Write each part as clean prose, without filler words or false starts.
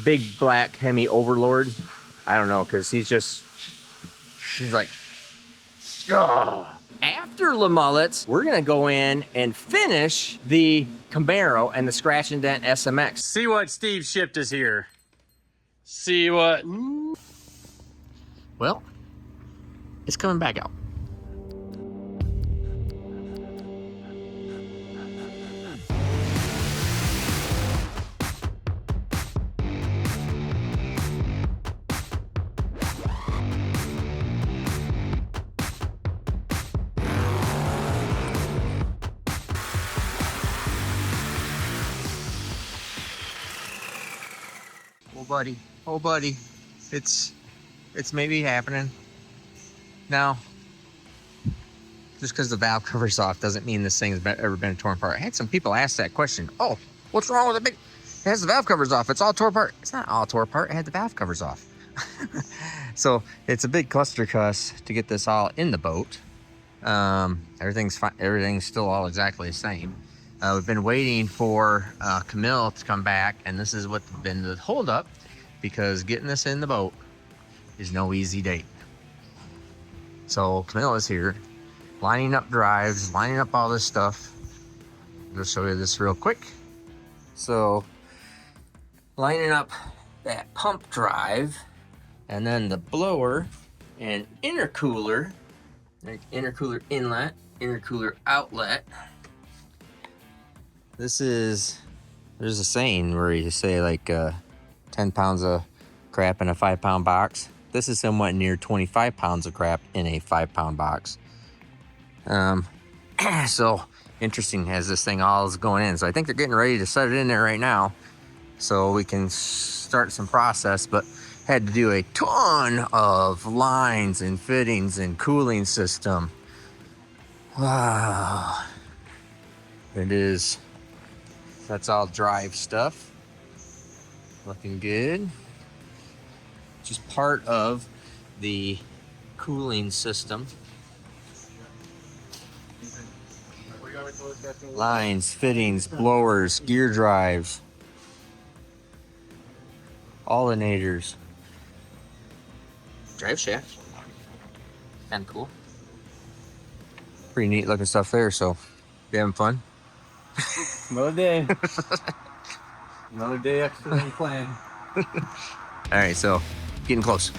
big black Hemi overlord. I don't know, because she's like, ugh. After the mullets, we're gonna go in and finish the Camaro and the scratch and dent SMX. See what Steve shipped us here. See what? Well, it's coming back out. Oh buddy, it's maybe happening. Now, just because the valve cover's off doesn't mean this thing's ever been torn apart. I had some people ask that question. Oh, what's wrong with it? It has the valve covers off. It's all torn apart. It's not all torn apart. It had the valve covers off. So it's a big cluster cuss to get this all in the boat. Everything's fine. Everything's still all exactly the same. We've been waiting for Camille to come back, and this is what's been the holdup, because getting this in the boat is no easy date. So Camille is here, lining up drives, lining up all this stuff. I'll just show you this real quick. So lining up that pump drive, and then the blower and intercooler, like intercooler inlet, intercooler outlet. This is, there's a saying where you say like 10 pounds of crap in a 5-pound box. This is somewhat near 25 pounds of crap in a 5-pound box. So interesting as this thing all is going in. So I think they're getting ready to set it in there right now so we can start some process, but had to do a ton of lines and fittings and cooling system. Wow. It is, that's all drive stuff. Looking good. Just part of the cooling system. Lines, fittings, blowers, gear drives, alternators, drive shaft. Kind of cool. Pretty neat looking stuff there. So, you having fun? Another day. Another day extra than planned. All right, so getting close.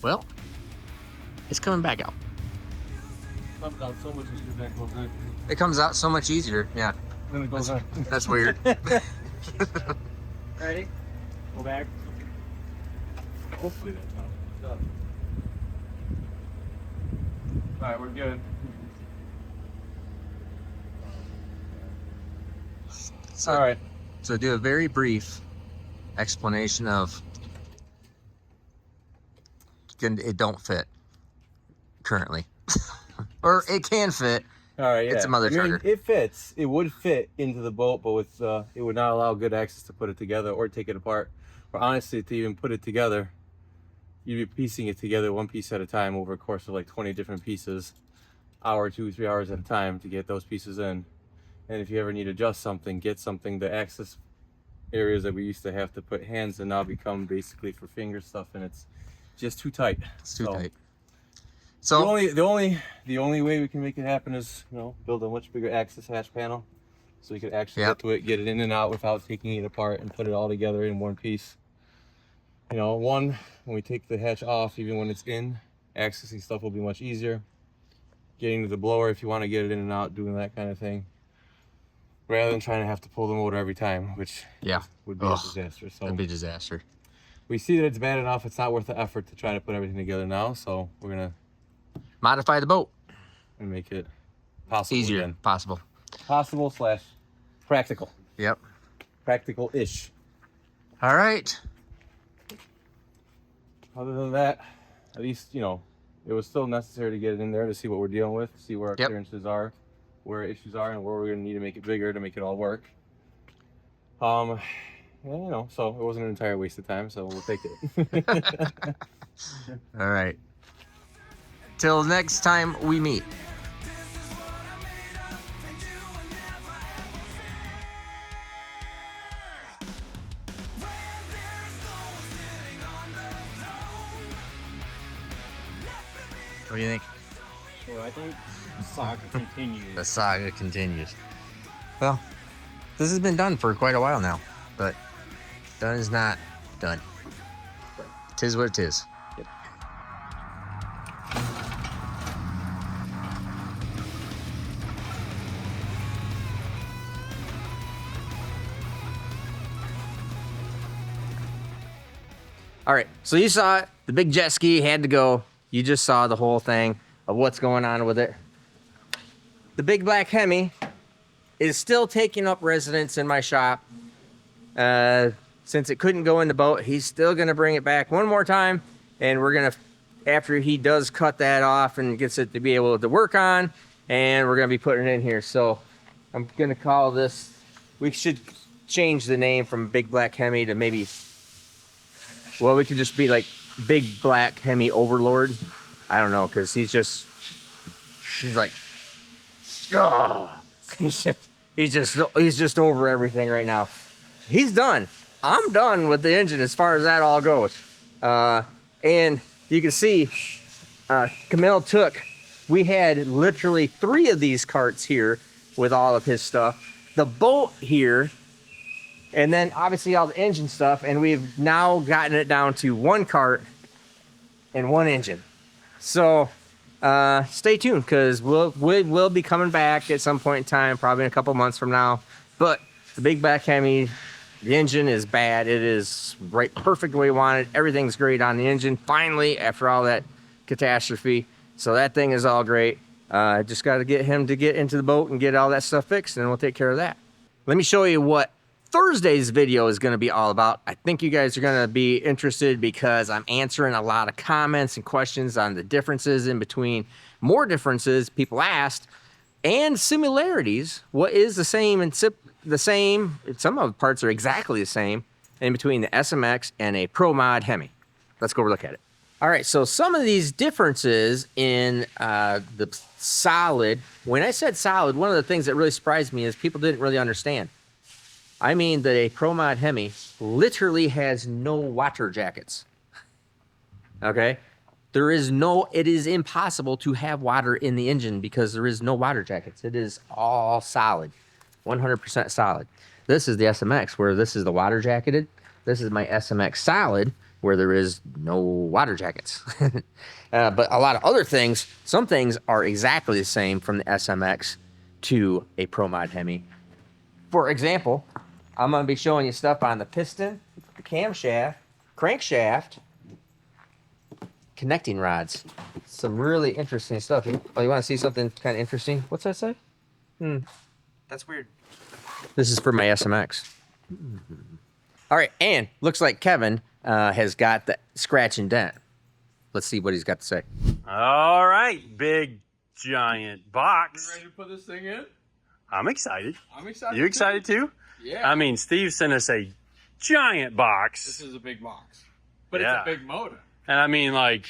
Well, it's coming back out. Comes out so much easier than it goes in. It comes out so much easier. Yeah, Then it goes in. that's weird. Ready? Go back. Hopefully that's not done. Alright, we're good. So, Alright. So do a very brief explanation of it don't fit currently. Or it can fit. All right, yeah. It's a mother trucker. It fits. It would fit into the boat, but with it would not allow good access to put it together or take it apart. Or honestly, to even put it together, you'd be piecing it together one piece at a time over a course of like 20 different pieces. hour, 2-3 hours at a time to get those pieces in. And if you ever need to adjust something, get something, the access areas that we used to have to put hands in now become basically for finger stuff, and it's just too tight. It's too tight. So So the only way we can make it happen is, you know, build a much bigger access hatch panel, so we could actually get to it, get it in and out without taking it apart and put it all together in one piece. You know, when we take the hatch off, even when it's in, accessing stuff will be much easier. Getting to the blower if you want to get it in and out, doing that kind of thing, rather than trying to have to pull the motor every time, which would be a disaster. So it'd be a disaster. We see that it's bad enough, it's not worth the effort to try to put everything together now, so we're gonna modify the boat and make it possible easier again. Possible / practical. Yep. Practical-ish. All right. Other than that, at least, you know, it was still necessary to get it in there to see what we're dealing with, see where our clearances are, where issues are, and where we're going to need to make it bigger to make it all work. And, you know, so it wasn't an entire waste of time, so we'll take it. All right. Till next time we meet. What do you think? Well, I think the saga continues. The saga continues. Well, this has been done for quite a while now, but done is not done. Tis what it is. Yep. All right, so you saw it. The big jet ski had to go. You just saw the whole thing of what's going on with it. The big black Hemi is still taking up residence in my shop. Since it couldn't go in the boat, he's still gonna bring it back one more time, and we're gonna, after he does cut that off and gets it to be able to work on, and we're gonna be putting it in here. So I'm gonna call this, we should change the name from Big Black Hemi to maybe, well, we could just be like Big Black Hemi Overlord. I don't know, because he's like, oh, he's just over everything right now. He's done. I'm done with the engine as far as that all goes. And you can see, Camille we had literally 3 of these carts here with all of his stuff. The boat here, and then obviously all the engine stuff, and we've now gotten it down to 1 cart and 1 engine. So stay tuned, because we'll be coming back at some point in time, probably in a couple months from now. But the Big Black Hemi, the engine is bad. It is right perfect the way we want it. Everything's great on the engine, finally, after all that catastrophe. So that thing is all great. Just got to get him to get into the boat and get all that stuff fixed, and then we'll take care of that. Let me show you what Thursday's video is going to be all about. I think you guys are going to be interested, because I'm answering a lot of comments and questions on the differences in between, more differences people asked, and similarities. What is the same and the same? Some of the parts are exactly the same in between the SMX and a Pro Mod Hemi. Let's go look at it. All right, so some of these differences in the solid. When I said solid, one of the things that really surprised me is people didn't really understand. I mean that a Pro Mod Hemi literally has no water jackets. Okay? It is impossible to have water in the engine because there is no water jackets. It is all solid, 100% solid. This is the SMX, where this is the water jacketed. This is my SMX solid, where there is no water jackets. But a lot of other things, some things are exactly the same from the SMX to a Pro Mod Hemi. For example, I'm going to be showing you stuff on the piston, the camshaft, crankshaft, connecting rods. Some really interesting stuff. Oh, you want to see something kind of interesting? What's that say? That's weird. This is for my SMX. All right, and looks like Kevin has got the scratch and dent. Let's see what he's got to say. All right, big giant box. You ready to put this thing in? I'm excited. I'm excited. You excited too? Yeah. I mean, Steve sent us a giant box. This is a big box. But Yeah. it's a big motor. And I mean, like,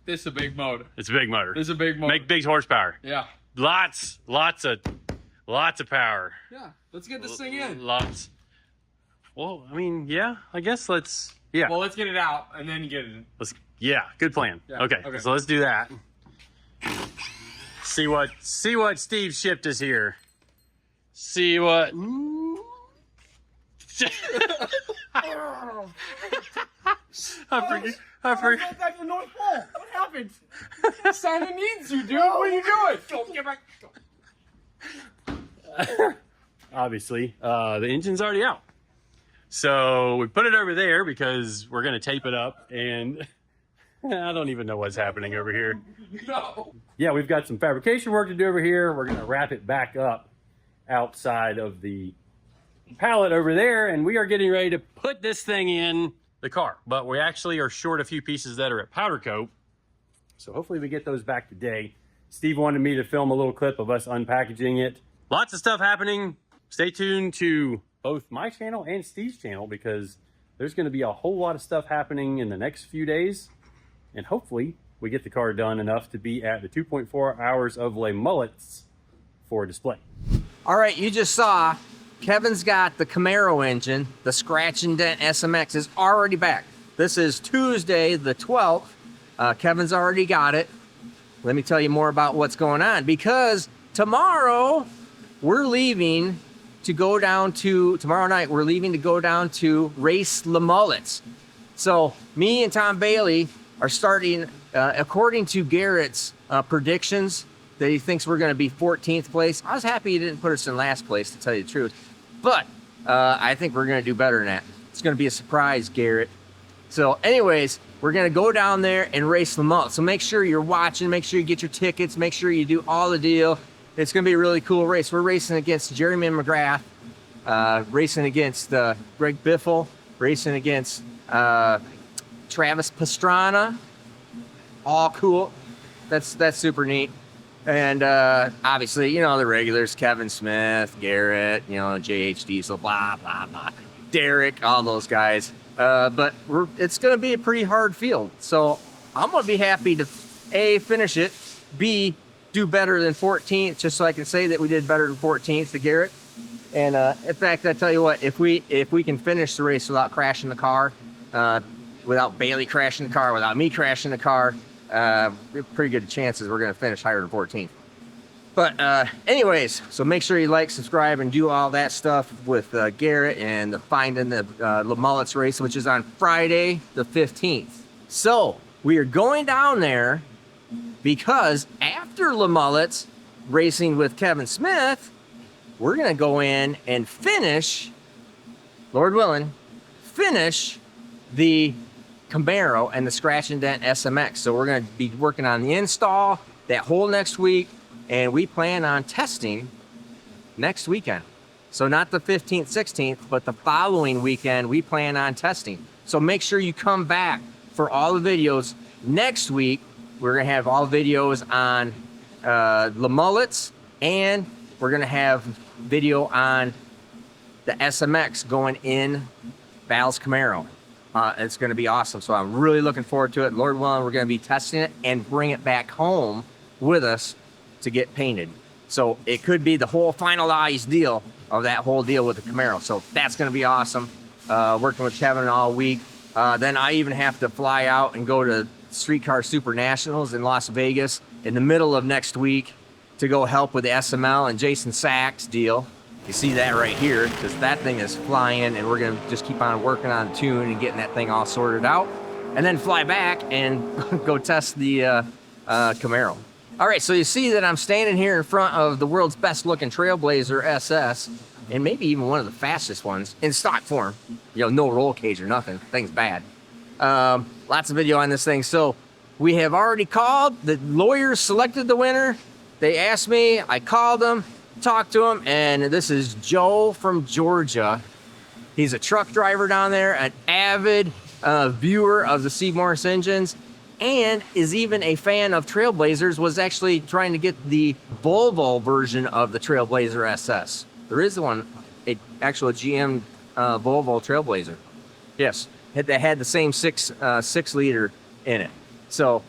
This is a big motor. It's a big motor. This is a big motor. Make big horsepower. Yeah. Lots of power. Yeah. Let's get this thing in. Lots. Well, I mean, yeah. I guess let's. Yeah. Well, let's get it out and then get it in. Let's. Yeah. Good plan. Yeah, Okay. okay. So let's do that. See what Steve shipped us here. See what. I forget. Back to the North Pole. What happened? Santa needs you, dude. What are you doing? Go, get back. Go. Obviously, the engine's already out. So we put it over there because we're going to tape it up, and I don't even know what's happening over here. No. Yeah, we've got some fabrication work to do over here. We're going to wrap it back up outside of the pallet over there, and we are getting ready to put this thing in the car. But we actually are short a few pieces that are at powder coat, so hopefully we get those back today. Steve wanted me to film a little clip of us unpackaging it. Lots of stuff happening. Stay tuned to both my channel and Steve's channel because there's going to be a whole lot of stuff happening in the next few days, and hopefully we get the car done enough to be at the 2.4 hours of Les Mullets for display. All right, you just saw Kevin's got the Camaro engine. The scratch and dent SMX is already back. This is Tuesday the 12th. Kevin's already got it. Let me tell you more about what's going on, because tomorrow we're leaving to go down to, tomorrow night we're leaving to go down to race Les Mullets. So me and Tom Bailey are starting, according to Garrett's predictions, that he thinks we're going to be 14th place. I was happy he didn't put us in last place, to tell you the truth. But I think we're going to do better than that. It's going to be a surprise, Garrett. So anyways, we're going to go down there and race Les Mullets. So make sure you're watching. Make sure you get your tickets. Make sure you do all the deal. It's going to be a really cool race. We're racing against Jeremy McGrath, racing against Greg Biffle, racing against Travis Pastrana. All cool. That's super neat. And obviously, you know, the regulars, Kevin Smith, Garrett, you know, JH Diesel, blah, blah, blah. Derek, all those guys. But it's going to be a pretty hard field. So I'm going to be happy to, A, finish it, B, do better than 14th, just so I can say that we did better than 14th to Garrett. And in fact, I tell you what, if we can finish the race without crashing the car, without Bailey crashing the car, without me crashing the car, pretty good chances we're going to finish higher than 14th. But anyways, so make sure you like, subscribe, and do all that stuff with Garrett and the Finding the Les Mullets race, which is on Friday the 15th. So we are going down there because after Les Mullets racing with Kevin Smith, we're going to go in and finish, Lord willing, finish the Camaro and the scratch and dent SMX. So we're going to be working on the install that whole next week, and we plan on testing next weekend. So not the 15th, 16th, but the following weekend we plan on testing. So make sure you come back for all the videos. Next week we're going to have all videos on Les Mullets, and we're going to have video on the SMX going in Val's Camaro. It's going to be awesome. So I'm really looking forward to it. Lord willing, we're going to be testing it and bring it back home with us to get painted. So it could be the whole finalized deal of that whole deal with the Camaro. So that's going to be awesome. Working with Kevin all week. Then I even have to fly out and go to Streetcar Super Nationals in Las Vegas in the middle of next week to go help with the SML and Jason Sachs deal. You see that right here, because that thing is flying, and we're going to just keep on working on the tune and getting that thing all sorted out, and then fly back and go test the Camaro. All right, so you see that I'm standing here in front of the world's best looking Trailblazer SS, and maybe even one of the fastest ones in stock form. You know, no roll cage or nothing. Thing's bad. Lots of video on this thing. So we have already called. The lawyers selected the winner. They asked me. I called them, talked to him, and this is Joe from Georgia. He's a truck driver down there, an avid viewer of the Steve Morris engines, and is even a fan of Trailblazers. Was actually trying to get the Volvo version of the Trailblazer SS. There is one, actual GM Volvo Trailblazer. Yes, that had the same 6 liter in it. So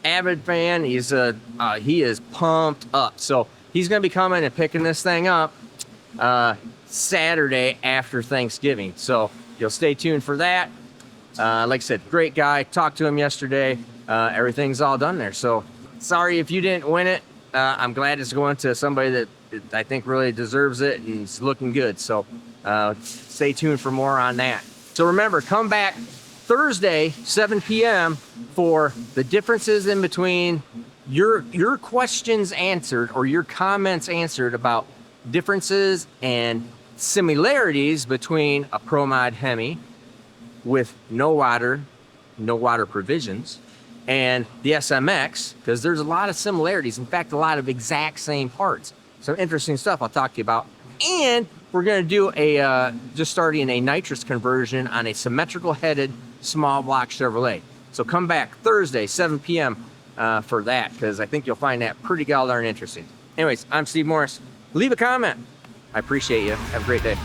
avid fan. He is pumped up. So he's going to be coming and picking this thing up Saturday after Thanksgiving. So you'll stay tuned for that. Like I said, great guy. Talked to him yesterday. Everything's all done there. So sorry if you didn't win it. I'm glad it's going to somebody that I think really deserves it and is looking good. So stay tuned for more on that. So remember, come back Thursday, 7 p.m. for the differences in between your questions answered or your comments answered about differences and similarities between a Pro Mod Hemi with no water provisions, and the SMX, because there's a lot of similarities. In fact, a lot of exact same parts. Some interesting stuff I'll talk to you about. And we're going to do just starting a nitrous conversion on a symmetrical headed small block Chevrolet. So come back Thursday, 7 p.m. For that, because I think you'll find that pretty darn interesting. Anyways, I'm Steve Morris. Leave a comment. I appreciate you. Have a great day.